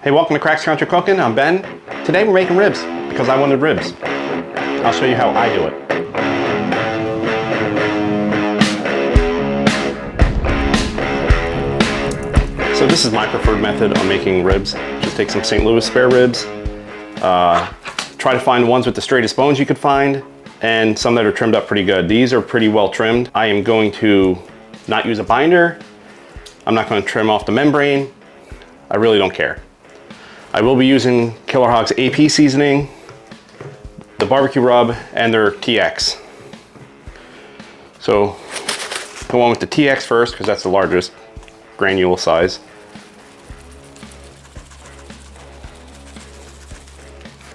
Hey, welcome to Cracks Country Cooking. I'm Ben. Today we're making ribs because I wanted ribs. I'll show you how I do it. So this is my preferred method on making ribs. Just take some St. Louis spare ribs. Try to find ones with the straightest bones you could find and some that are trimmed up pretty good. These are pretty well trimmed. I am going to not use a binder. I'm not going to trim off the membrane. I really don't care. I will be using Killer Hogs AP seasoning, the BBQ Rub, and their TX. So go on with the TX first because that's the largest granule size.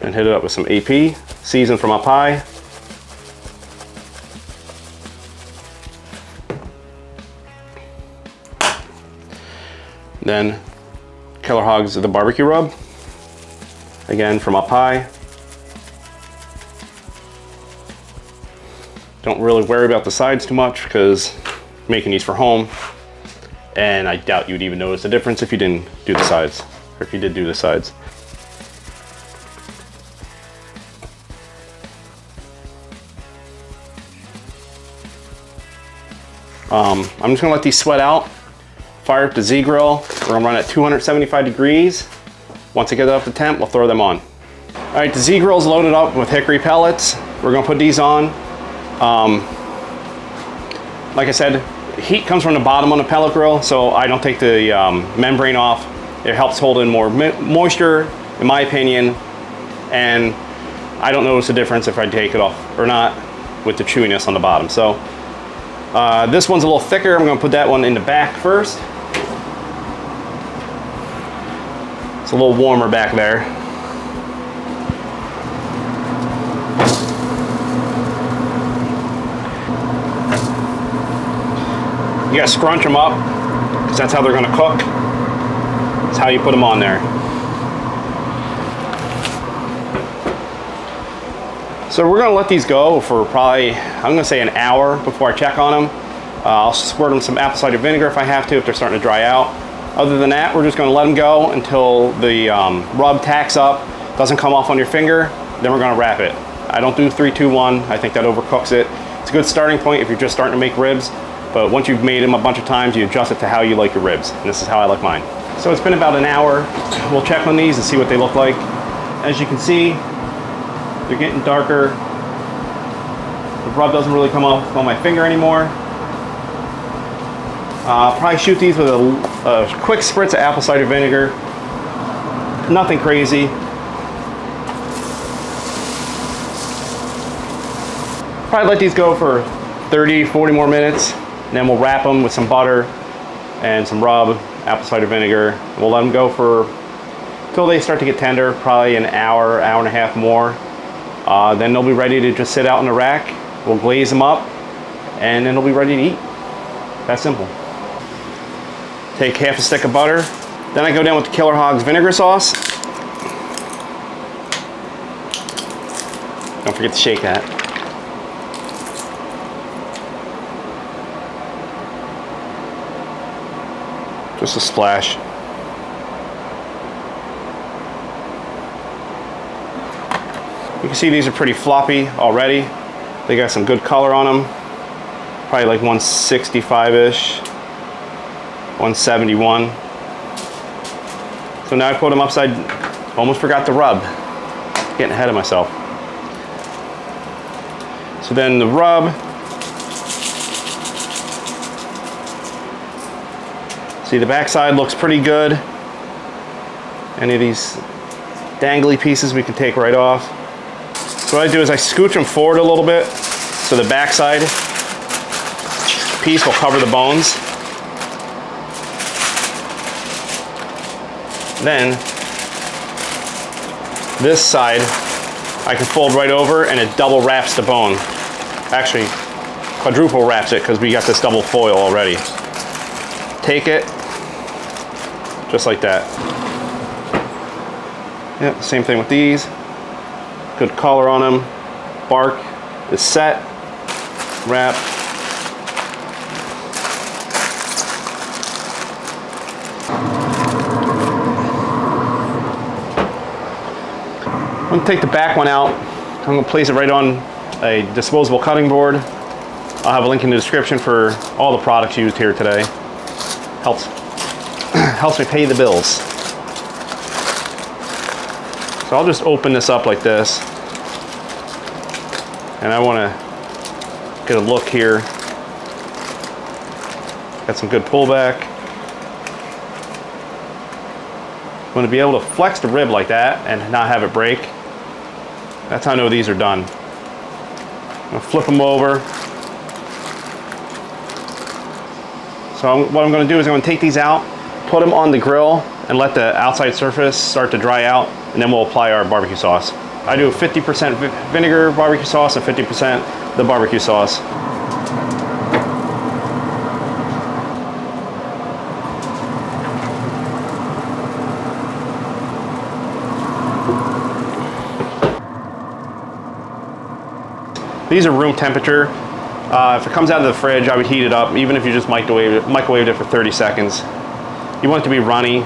And hit it up with some AP, season from up high. Then Killer Hogs, the BBQ Rub, again from up high. Don't really worry about the sides too much because I'm making these for home, and I doubt you'd even notice the difference if you didn't do the sides, or if you did do the sides. I'm just gonna let these sweat out. Fire up the Z grill. We're gonna run at 275 degrees. Once I get it up to temp, we'll throw them on. All right, the Z grill's loaded up with hickory pellets. We're gonna put these on. Like I said, heat comes from the bottom on the pellet grill, so I don't take the membrane off. It helps hold in more moisture, in my opinion, and I don't notice a difference if I take it off or not with the chewiness on the bottom. So this one's a little thicker. I'm gonna put that one in the back first. It's a little warmer back there. You gotta scrunch them up because that's how they're gonna cook. That's how you put them on there. So we're gonna let these go for probably, I'm gonna say an hour before I check on them. I'll squirt them some apple cider vinegar if I have to, if they're starting to dry out. Other than that, we're just gonna let them go until the rub tacks up, doesn't come off on your finger, then we're gonna wrap it. I don't do 3, 2, 1, I think that overcooks it. It's a good starting point if you're just starting to make ribs, but once you've made them a bunch of times, you adjust it to how you like your ribs, and this is how I like mine. So it's been about an hour. We'll check on these and see what they look like. As you can see, they're getting darker. The rub doesn't really come off on my finger anymore. I'll probably shoot these with a quick spritz of apple cider vinegar. Nothing crazy. Probably let these go for 30, 40 more minutes. And then we'll wrap them with some butter and some rub, apple cider vinegar. We'll let them go for till they start to get tender, probably an hour, hour and a half more. Then they'll be ready to just sit out in the rack. We'll glaze them up, and then they'll be ready to eat. That simple. Take half a stick of butter. Then I go down with the Killer Hogs vinegar sauce. Don't forget to shake that. Just a splash. You can see these are pretty floppy already. They got some good color on them. Probably like 165-ish, 171. So now I put them upside, almost forgot the rub. Getting ahead of myself. So then the rub. See, the backside looks pretty good. Any of these dangly pieces we can take right off. So what I do is I scooch them forward a little bit so the backside piece will cover the bones. Then this side I can fold right over and it double wraps the bone. Actually, quadruple wraps it because we got this double foil already. Take it, just like that. Yep, same thing with these. Good color on them. Bark is set. Wrap. I'm gonna take the back one out. I'm gonna place it right on a disposable cutting board. I'll have a link in the description for all the products used here today. Helps me pay the bills. So I'll just open this up like this. And I wanna get a look here. Got some good pullback. I'm gonna be able to flex the rib like that and not have it break. That's how I know these are done. I'm gonna flip them over. So what I'm gonna do is I'm gonna take these out, put them on the grill, and let the outside surface start to dry out, and then we'll apply our barbecue sauce. I do 50% vinegar barbecue sauce and 50% the barbecue sauce. These are room temperature. If it comes out of the fridge, I would heat it up, even if you just microwaved it for 30 seconds. You want it to be runny,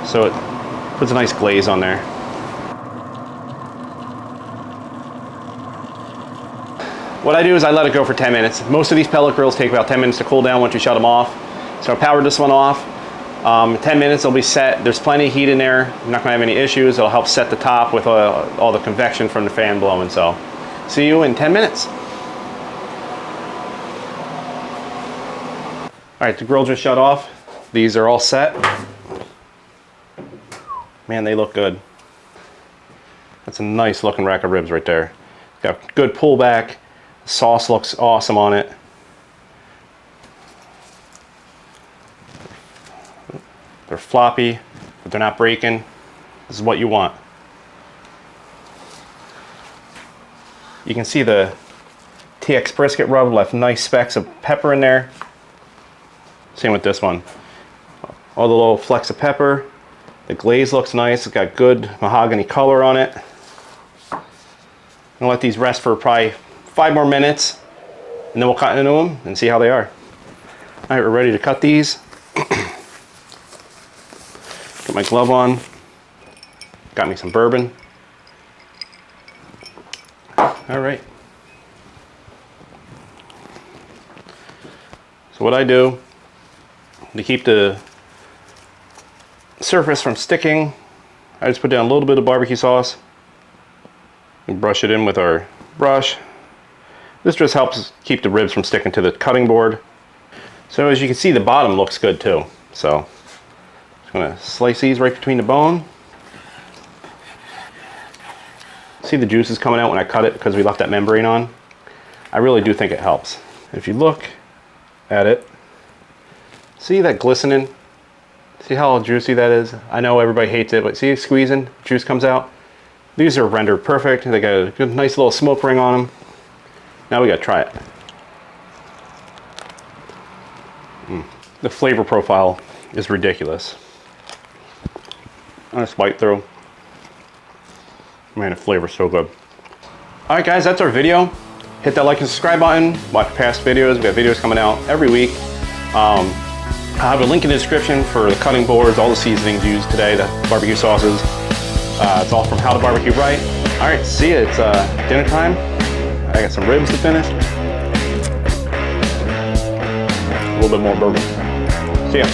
so it puts a nice glaze on there. What I do is I let it go for 10 minutes. Most of these pellet grills take about 10 minutes to cool down once you shut them off. So I powered this one off. 10 minutes it'll be set. There's plenty of heat in there. You're not gonna have any issues. It'll help set the top with all the convection from the fan blowing. So see you in 10 minutes. All right, the grill just shut off. These are all set. Man, they look good. That's a nice looking rack of ribs right there. Got good pullback. The sauce looks awesome on it. They're floppy, but they're not breaking. This is what you want. You can see the TX Brisket Rub left nice specks of pepper in there. Same with this one. All the little flecks of pepper. The glaze looks nice. It's got good mahogany color on it. I'm gonna let these rest for probably 5 more minutes, and then we'll cut into them and see how they are. All right, we're ready to cut these. Got my glove on. Got me some bourbon. All right. So what I do to keep the surface from sticking, I just put down a little bit of barbecue sauce and brush it in with our brush. This just helps keep the ribs from sticking to the cutting board. So as you can see, the bottom looks good too. So just gonna slice these right between the bone. See the juices coming out when I cut it because we left that membrane on. I really do think it helps. If you look at it, see that glistening? See how juicy that is? I know everybody hates it, but see it squeezing, juice comes out. These are rendered perfect. They got a good, nice little smoke ring on them. Now we gotta try it. The flavor profile is ridiculous. I'm gonna swipe through. Man, the flavor's so good. All right, guys, that's our video. Hit that like and subscribe button. Watch past videos. We got videos coming out every week. I'll have a link in the description for the cutting boards, all the seasonings used today, the barbecue sauces. It's all from How to Barbecue Right. All right, see ya. It's dinner time. I got some ribs to finish. A little bit more bourbon. See ya.